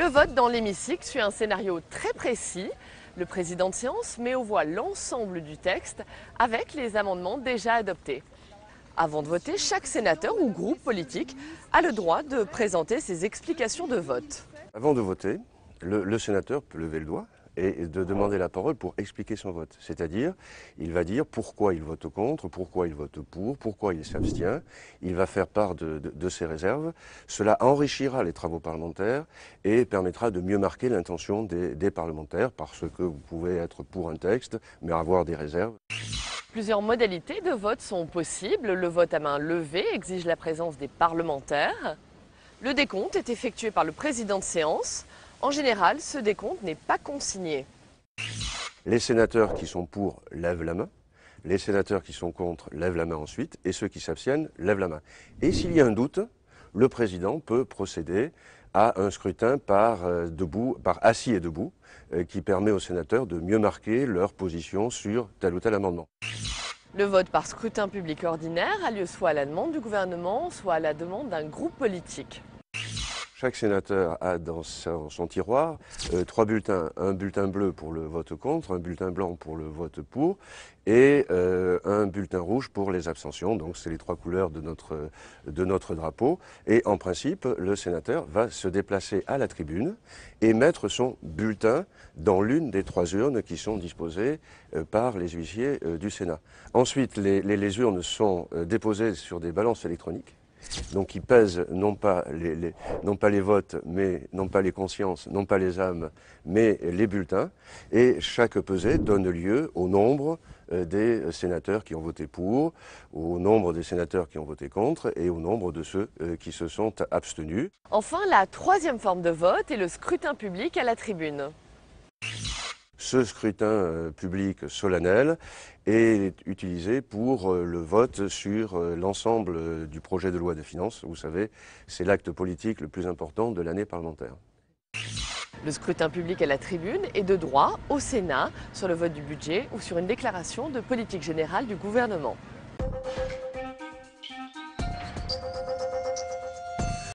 Le vote dans l'hémicycle suit un scénario très précis. Le président de séance met aux voix l'ensemble du texte avec les amendements déjà adoptés. Avant de voter, chaque sénateur ou groupe politique a le droit de présenter ses explications de vote. Avant de voter, le sénateur peut lever le doigt et de demander la parole pour expliquer son vote. C'est-à-dire, il va dire pourquoi il vote contre, pourquoi il vote pour, pourquoi il s'abstient. Il va faire part de ses réserves. Cela enrichira les travaux parlementaires et permettra de mieux marquer l'intention des parlementaires, parce que vous pouvez être pour un texte, mais avoir des réserves. Plusieurs modalités de vote sont possibles. Le vote à main levée exige la présence des parlementaires. Le décompte est effectué par le président de séance. En général, ce décompte n'est pas consigné. Les sénateurs qui sont pour lèvent la main, les sénateurs qui sont contre lèvent la main ensuite, et ceux qui s'abstiennent lèvent la main. Et s'il y a un doute, le président peut procéder à un scrutin par assis et debout, qui permet aux sénateurs de mieux marquer leur position sur tel ou tel amendement. Le vote par scrutin public ordinaire a lieu soit à la demande du gouvernement, soit à la demande d'un groupe politique. Chaque sénateur a dans son tiroir 3 bulletins, un bulletin bleu pour le vote contre, un bulletin blanc pour le vote pour et un bulletin rouge pour les abstentions. Donc c'est les 3 couleurs de notre drapeau. Et en principe, le sénateur va se déplacer à la tribune et mettre son bulletin dans l'une des 3 urnes qui sont disposées par les huissiers du Sénat. Ensuite, les urnes sont déposées sur des balances électroniques. Donc ils pèsent non pas les votes, mais non pas les consciences, non pas les âmes, mais les bulletins. Et chaque pesée donne lieu au nombre des sénateurs qui ont voté pour, au nombre des sénateurs qui ont voté contre et au nombre de ceux qui se sont abstenus. Enfin, la troisième forme de vote est le scrutin public à la tribune. Ce scrutin public solennel est utilisé pour le vote sur l'ensemble du projet de loi de finances. Vous savez, c'est l'acte politique le plus important de l'année parlementaire. Le scrutin public à la tribune est de droit au Sénat sur le vote du budget ou sur une déclaration de politique générale du gouvernement.